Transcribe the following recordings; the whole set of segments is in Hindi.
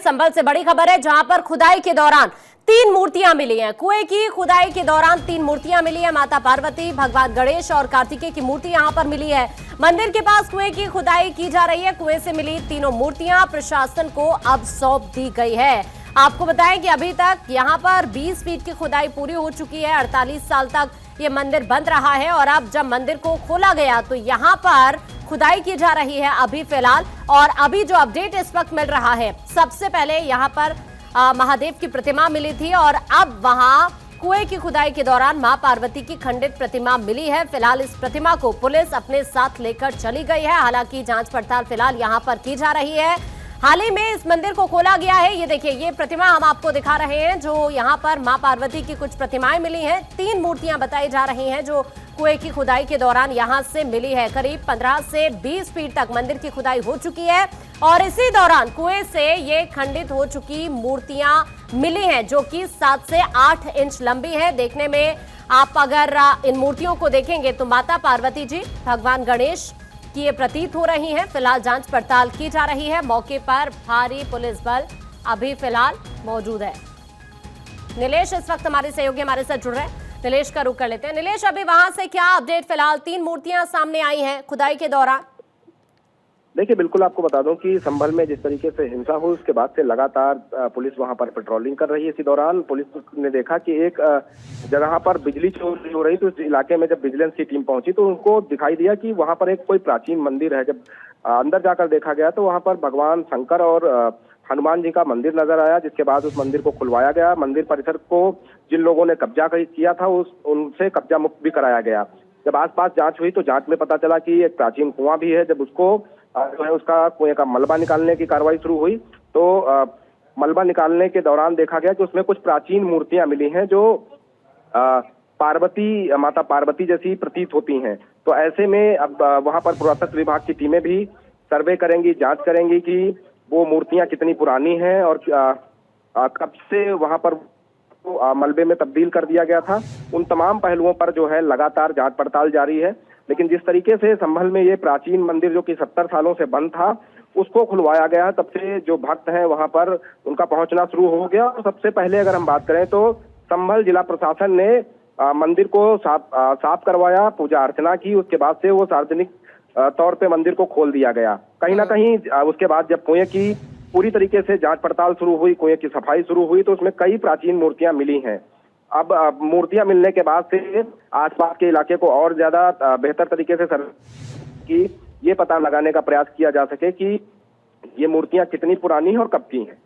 संभल से बड़ी खबर है, जहां पर खुदाई के दौरान 3 मूर्तियां मिली हैं। कुएं की खुदाई के दौरान 3 मूर्तियां मिली है। माता पार्वती, भगवान गणेश और कार्तिकेय की मूर्ति यहां पर मिली है। मंदिर के पास कुएं की खुदाई की जा रही है। कुएं से मिली तीनों मूर्तियां प्रशासन को अब सौंप दी गई है। आपको बताएं कि अभी तक यहां पर 20 फीट की खुदाई पूरी हो चुकी है। 48 साल तक ये मंदिर बंद रहा है और अब जब मंदिर को खोला गया तो यहां पर खुदाई की जा रही है अभी फिलहाल। और अभी जो अपडेट इस वक्त मिल रहा है, सबसे पहले यहां पर महादेव की प्रतिमा मिली थी और अब वहां कुएं की खुदाई के दौरान मां पार्वती की खंडित प्रतिमा मिली है। फिलहाल इस प्रतिमा को पुलिस अपने साथ लेकर चली गई है। हालांकि जांच पड़ताल फिलहाल यहां पर की जा रही है। हाल ही में इस मंदिर को खोला गया है। ये देखिए, ये प्रतिमा हम आपको दिखा रहे हैं, जो यहाँ पर मां पार्वती की कुछ प्रतिमाएं मिली हैं। 3 मूर्तियां बताई जा रही हैं जो कुएं की खुदाई के दौरान यहां से मिली है। करीब 15 से 20 फीट तक मंदिर की खुदाई हो चुकी है और इसी दौरान कुएं से ये खंडित हो चुकी मूर्तियां मिली हैं, जो कि 7 से 8 इंच लंबी है। देखने में आप अगर इन मूर्तियों को देखेंगे तो माता पार्वती जी, भगवान गणेश की ये प्रतीत हो रही है। फिलहाल जांच पड़ताल की जा रही है। मौके पर भारी पुलिस बल अभी फिलहाल मौजूद है। नीलेश इस वक्त हमारे सहयोगी हमारे साथ जुड़ रहे हैं। नीलेश का रुख कर लेते हैं। नीलेश, अभी वहां से क्या अपडेट? फिलहाल 3 मूर्तियां सामने आई हैं खुदाई के दौरान। देखिए, बिल्कुल आपको बता दूं कि संभल में जिस तरीके से हिंसा हुई उसके बाद से लगातार पुलिस वहां पर पेट्रोलिंग कर रही है। इसी दौरान पुलिस ने देखा कि एक जगह पर बिजली चोरी हो रही, तो उस इलाके में जब विजिलेंस की टीम पहुंची तो उनको दिखाई दिया कि वहां पर एक कोई प्राचीन मंदिर है। जब अंदर जाकर देखा गया तो वहां पर भगवान शंकर और हनुमान जी का मंदिर नजर आया, जिसके बाद उस मंदिर को खुलवाया गया। मंदिर परिसर को जिन लोगों ने कब्जा किया था उनसे कब्जा मुक्त भी कराया गया। जब आसपास जांच हुई तो जांच में पता चला कि एक प्राचीन कुआं भी है। जब उसको जो है उसका कुएं का मलबा निकालने की कार्रवाई शुरू हुई तो मलबा निकालने के दौरान देखा गया कि उसमें कुछ प्राचीन मूर्तियां मिली हैं जो माता पार्वती जैसी प्रतीत होती हैं। तो ऐसे में अब वहां पर पुरातत्व विभाग की टीमें भी सर्वे करेंगी, जांच करेंगी कि वो मूर्तियां कितनी पुरानी हैं और कब से वहां पर मलबे में तब्दील कर दिया गया था। उन तमाम पहलुओं पर जो है लगातार जांच पड़ताल जारी है। लेकिन जिस तरीके से संभल में ये प्राचीन मंदिर जो कि 70 सालों से बंद था उसको खुलवाया गया, तब से जो भक्त हैं वहां पर उनका पहुंचना शुरू हो गया। और सबसे पहले अगर हम बात करें तो संभल जिला प्रशासन ने मंदिर को साफ करवाया, पूजा अर्चना की। उसके बाद से वो सार्वजनिक तौर पे मंदिर को खोल दिया गया। कहीं ना कहीं उसके बाद जब कुएं की पूरी तरीके से जांच पड़ताल शुरू हुई, कुएं की सफाई शुरू हुई, तो उसमें कई प्राचीन मूर्तियां मिली हैं। अब मूर्तियां मिलने के बाद से आसपास के इलाके को और ज्यादा बेहतर तरीके से कि ये पता लगाने का प्रयास किया जा सके कि ये मूर्तियां कितनी पुरानी हैं और कब की हैं।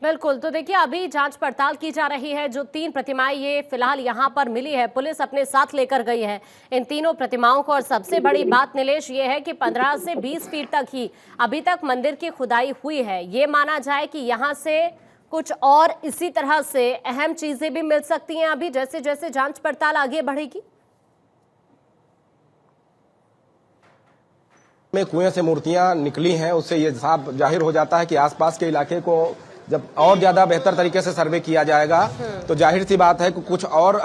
बिल्कुल, तो देखिए अभी जांच पड़ताल की जा रही है। जो 3 प्रतिमाएं ये फिलहाल यहाँ पर मिली है, पुलिस अपने साथ लेकर गई है इन तीनों प्रतिमाओं को। और सबसे बड़ी बात नीलेश ये है कि 15 से 20 फीट तक ही अभी तक मंदिर की खुदाई हुई है। ये माना जाए कि यहाँ से कुछ और इसी तरह से अहम चीजें भी मिल सकती हैं अभी जैसे जैसे जांच पड़ताल आगे बढ़ेगी। में कुएं से मूर्तियां निकली हैं, उससे ये साफ जाहिर हो जाता है कि आसपास के इलाके को जब और ज्यादा बेहतर तरीके से सर्वे किया जाएगा तो जाहिर सी बात है कि कुछ और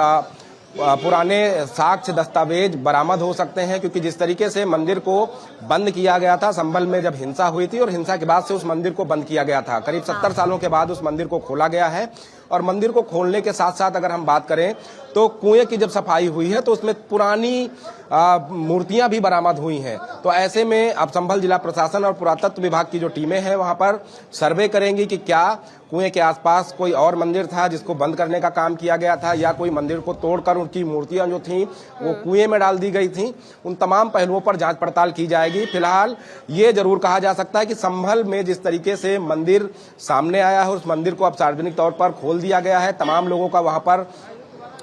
पुराने साक्ष्य दस्तावेज बरामद हो सकते हैं। क्योंकि जिस तरीके से मंदिर को बंद किया गया था संभल में जब हिंसा हुई थी और हिंसा के बाद से उस मंदिर को बंद किया गया था, करीब 70 सालों के बाद उस मंदिर को खोला गया है। और मंदिर को खोलने के साथ साथ अगर हम बात करें तो कुएं की जब सफाई हुई है तो उसमें पुरानी मूर्तियां भी बरामद हुई हैं। तो ऐसे में अब संभल जिला प्रशासन और पुरातत्व विभाग की जो टीमें हैं वहां पर सर्वे करेंगी कि क्या कुएं के आसपास कोई और मंदिर था जिसको बंद करने का काम किया गया था, या कोई मंदिर को तोड़कर उनकी मूर्तियां जो थी वो कुएं में डाल दी गई थी। उन तमाम पहलुओं पर जांच पड़ताल की जाएगी। फिलहाल ये जरूर कहा जा सकता है कि संभल में जिस तरीके से मंदिर सामने आया है उस मंदिर को अब सार्वजनिक तौर पर खोल दिया गया है। तमाम लोगों का वहां पर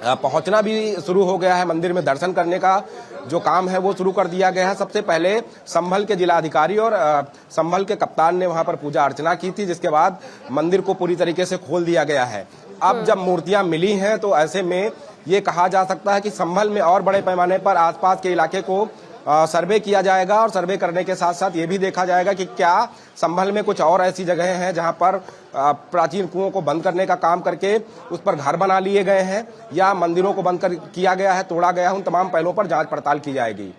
पहुंचना भी शुरू हो गया है। मंदिर में दर्शन करने का जो काम है वो शुरू कर दिया गया है। सबसे पहले संभल के जिलाधिकारी और संभल के कप्तान ने वहां पर पूजा अर्चना की थी, जिसके बाद मंदिर को पूरी तरीके से खोल दिया गया है। अब जब मूर्तियां मिली हैं तो ऐसे में ये कहा जा सकता है कि संभल में और बड़े पैमाने पर आसपास के इलाके को सर्वे किया जाएगा। और सर्वे करने के साथ साथ ये भी देखा जाएगा कि क्या संभल में कुछ और ऐसी जगह हैं जहां पर प्राचीन कुओं को बंद करने का काम करके उस पर घर बना लिए गए हैं, या मंदिरों को बंद किया गया है, तोड़ा गया है। उन तमाम पहलुओं पर जांच पड़ताल की जाएगी।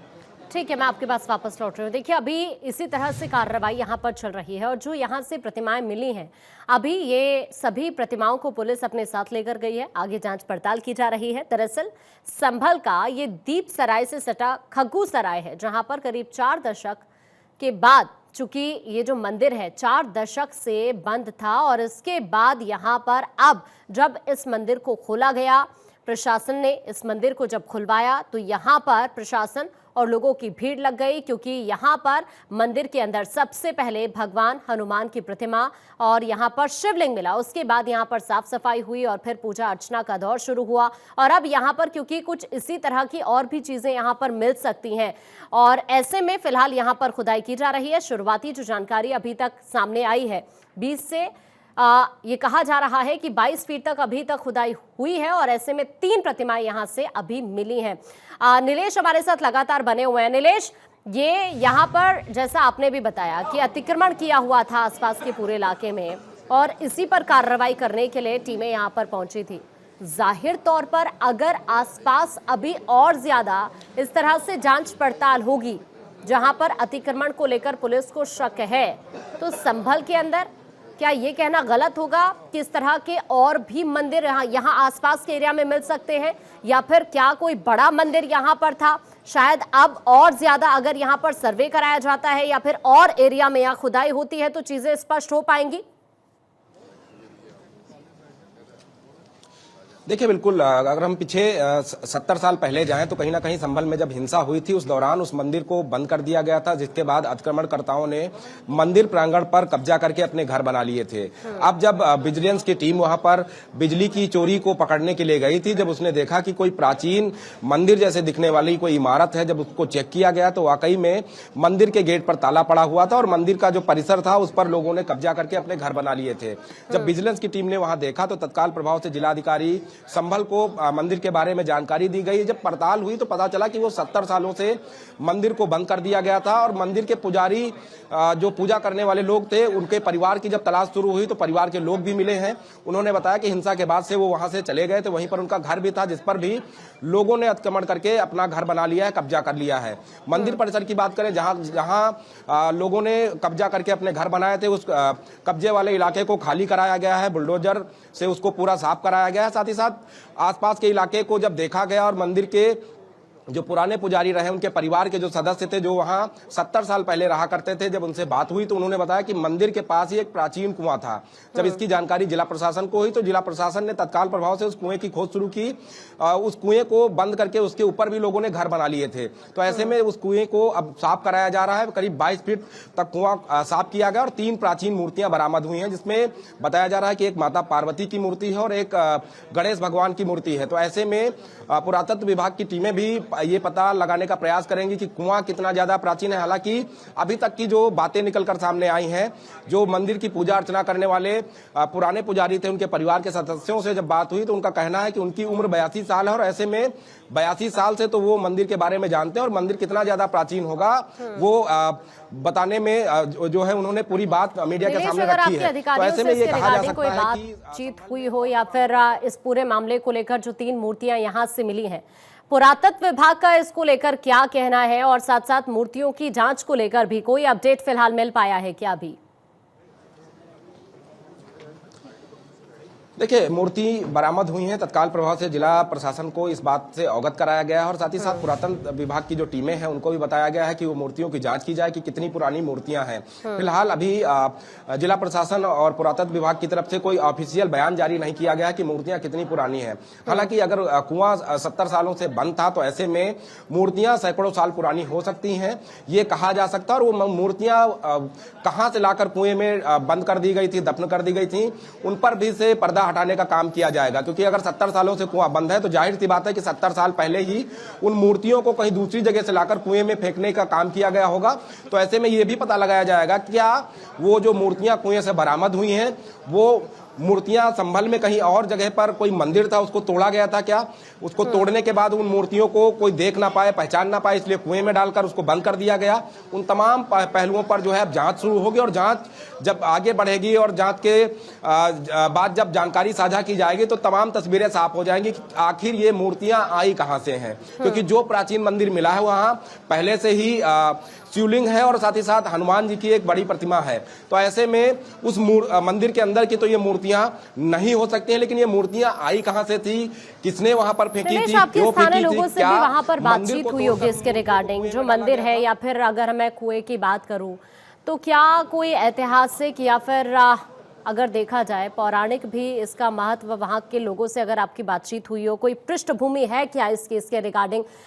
ठीक है, मैं आपके पास वापस लौट रही हूँ। देखिए, अभी इसी तरह से कार्रवाई यहाँ पर चल रही है और जो यहाँ से प्रतिमाएं मिली हैं, अभी ये सभी प्रतिमाओं को पुलिस अपने साथ लेकर गई है। आगे जांच पड़ताल की जा रही है। दरअसल संभल का ये दीप सराय से सटा खग्गू सराय है, जहां पर करीब 4 दशक के बाद, चूंकि ये जो मंदिर है 4 दशक से बंद था और इसके बाद यहाँ पर अब जब इस मंदिर को खोला गया, प्रशासन ने इस मंदिर को जब खुलवाया तो यहाँ पर प्रशासन और लोगों की भीड़ लग गई, क्योंकि यहाँ पर मंदिर के अंदर सबसे पहले भगवान हनुमान की प्रतिमा और यहाँ पर शिवलिंग मिला। उसके बाद यहाँ पर साफ सफाई हुई और फिर पूजा अर्चना का दौर शुरू हुआ। और अब यहाँ पर क्योंकि कुछ इसी तरह की और भी चीजें यहाँ पर मिल सकती हैं और ऐसे में फिलहाल यहाँ पर खुदाई की जा रही है। शुरुआती जो जानकारी अभी तक सामने आई है, 20 से ये कहा जा रहा है कि 22 फीट तक अभी तक खुदाई हुई है और ऐसे में 3 प्रतिमाएं यहां से अभी मिली हैं। नीलेश हमारे साथ लगातार बने हुए हैं। नीलेश, ये यहाँ पर जैसा आपने भी बताया कि अतिक्रमण किया हुआ था आसपास के पूरे इलाके में और इसी पर कार्रवाई करने के लिए टीमें यहाँ पर पहुंची थी। जाहिर तौर पर अगर आसपास अभी और ज्यादा इस तरह से जांच पड़ताल होगी जहां पर अतिक्रमण को लेकर पुलिस को शक है, तो संभल के अंदर क्या ये कहना गलत होगा कि इस तरह के और भी मंदिर यहाँ आसपास के एरिया में मिल सकते हैं, या फिर क्या कोई बड़ा मंदिर यहाँ पर था? शायद अब और ज्यादा अगर यहाँ पर सर्वे कराया जाता है या फिर और एरिया में यहाँ खुदाई होती है तो चीजें स्पष्ट हो पाएंगी। देखिए, बिल्कुल अगर हम पीछे 70 साल पहले जाएं तो कहीं ना कहीं संभल में जब हिंसा हुई थी उस दौरान उस मंदिर को बंद कर दिया गया था, जिसके बाद अतिक्रमणकर्ताओं ने मंदिर प्रांगण पर कब्जा करके अपने घर बना लिए थे। अब जब विजिलेंस की टीम वहां पर बिजली की चोरी को पकड़ने के लिए गई थी, जब उसने देखा कि कोई प्राचीन मंदिर जैसे दिखने वाली कोई इमारत है, जब उसको चेक किया गया तो वाकई में मंदिर के गेट पर ताला पड़ा हुआ था और मंदिर का जो परिसर था उस पर लोगों ने कब्जा करके अपने घर बना लिए थे। जब विजिलेंस की टीम ने वहां देखा तो तत्काल प्रभाव से जिलाधिकारी संभल को मंदिर के बारे में जानकारी दी गई। जब पड़ताल हुई तो पता चला कि वो 70 सालों से मंदिर को बंद कर दिया गया था और मंदिर के पुजारी जो पूजा करने वाले लोग थे उनके परिवार की जब तलाश शुरू हुई तो परिवार के लोग भी मिले हैं। उन्होंने बताया कि हिंसा के बाद से वो वहां से चले गए थे, वहीं पर उनका घर भी था जिस पर भी लोगों ने अतिक्रमण करके अपना घर बना लिया है, कब्जा कर लिया है। मंदिर परिसर की बात करें, जहां लोगों ने कब्जा करके अपने घर बनाए थे, उस कब्जे वाले इलाके को खाली कराया गया है, बुलडोजर से उसको पूरा साफ कराया गया है। साथ ही साथ आसपास के इलाके को जब देखा गया और मंदिर के जो पुराने पुजारी रहे उनके परिवार के जो सदस्य थे जो वहां 70 साल पहले रहा करते थे, जब उनसे बात हुई तो उन्होंने बताया कि मंदिर के पास ही एक प्राचीन कुआं था। जब इसकी जानकारी जिला प्रशासन को हुई तो जिला प्रशासन ने तत्काल प्रभाव से उस कुएं की खोज शुरू की। उस कुएं को बंद करके उसके ऊपर भी लोगों ने घर बना लिए थे। तो ऐसे में उस कुएं को अब साफ कराया जा रहा है। करीब 22 फीट तक कुआं साफ किया गया और 3 प्राचीन मूर्तियां बरामद हुई हैं, जिसमें बताया जा रहा है कि एक माता पार्वती की मूर्ति है और एक गणेश भगवान की मूर्ति है। तो ऐसे में पुरातत्व विभाग की टीमें भी ये पता लगाने का प्रयास करेंगी कि कुआं कितना ज्यादा प्राचीन है। हालांकि अभी तक की जो बातें निकलकर सामने आई हैं, जो मंदिर की पूजा अर्चना करने वाले पुराने पुजारी थे उनके परिवार के सदस्यों से जब बात हुई तो उनका कहना है कि उनकी उम्र 82 साल है और ऐसे में 82 साल से तो वो मंदिर के बारे में जानते हैं और मंदिर कितना ज्यादा प्राचीन होगा वो बताने में जो है उन्होंने पूरी बात मीडिया के सामने रखी है। तो ऐसे में ये कहा जा सकता है कि बातचीत हुई हो या फिर इस पूरे मामले को लेकर जो 3 मूर्तियां यहां से मिली हैं, पुरातत्व विभाग का इसको लेकर क्या कहना है और साथ साथ मूर्तियों की जांच को लेकर भी कोई अपडेट फिलहाल मिल पाया है क्या? भी देखिए, मूर्ति बरामद हुई है। तत्काल प्रभाव से जिला प्रशासन को इस बात से अवगत कराया गया है और साथ ही साथ पुरातन विभाग की जो टीमें हैं उनको भी बताया गया है कि वो मूर्तियों की जांच की जाए कि कितनी पुरानी मूर्तियां हैं। फिलहाल अभी जिला प्रशासन और पुरातत्व विभाग की तरफ से कोई ऑफिशियल बयान जारी नहीं किया गया है कि मूर्तियां कितनी पुरानी हैं। हालांकि अगर कुआं 70 सालों से बंद था तो ऐसे में मूर्तियां सैकड़ों साल पुरानी हो सकती हैं, ये कहा जा सकता है। और वो मूर्तियां कहां से लाकर कुएं में बंद कर दी गई थी, दफन कर दी गई थी, उन पर भी से पर्दा हटाने का काम किया जाएगा। क्योंकि अगर 70 सालों से कुआं बंद है तो जाहिर सी बात है कि 70 साल पहले ही उन मूर्तियों को कहीं दूसरी जगह से लाकर कुएं में फेंकने का काम किया गया होगा। तो ऐसे में यह भी पता लगाया जाएगा क्या वो जो मूर्तियां कुएं से बरामद हुई हैं वो मूर्तियां संभल में कहीं और जगह पर कोई मंदिर था उसको तोड़ा गया था क्या? उसको तोड़ने के बाद उन मूर्तियों को कोई देख ना पाए, पहचान ना पाए, इसलिए कुएं में डालकर उसको बंद कर दिया गया। उन तमाम पहलुओं पर जो है अब जांच शुरू होगी और जांच जब आगे बढ़ेगी और जांच के बाद जब जानकारी साझा की जाएगी तो तमाम तस्वीरें साफ हो जाएंगी कि आखिर ये मूर्तियां आई कहां से हैं। क्योंकि जो प्राचीन मंदिर मिला है वहां पहले से ही शिवलिंग है और साथ ही साथ हनुमान जी की एक बड़ी प्रतिमा है। तो ऐसे में उस मंदिर के अंदर की तो ये मूर्तियां नहीं हो सकती हैं, लेकिन ये मूर्तियां आई कहां से थी, किसने वहां पर फेंकी थी, क्यों फेंकी थी, लोगों से भी वहां पर बातचीत हुई होगी इसके रिगार्डिंग जो मंदिर है, या फिर अगर मैं कुएं की बात करूं तो क्या कोई ऐतिहासिक या फिर अगर देखा जाए पौराणिक भी इसका महत्व वहां के लोगों से अगर आपकी बातचीत हुई हो, कोई पृष्ठभूमि है क्या इस केस के रिगार्डिंग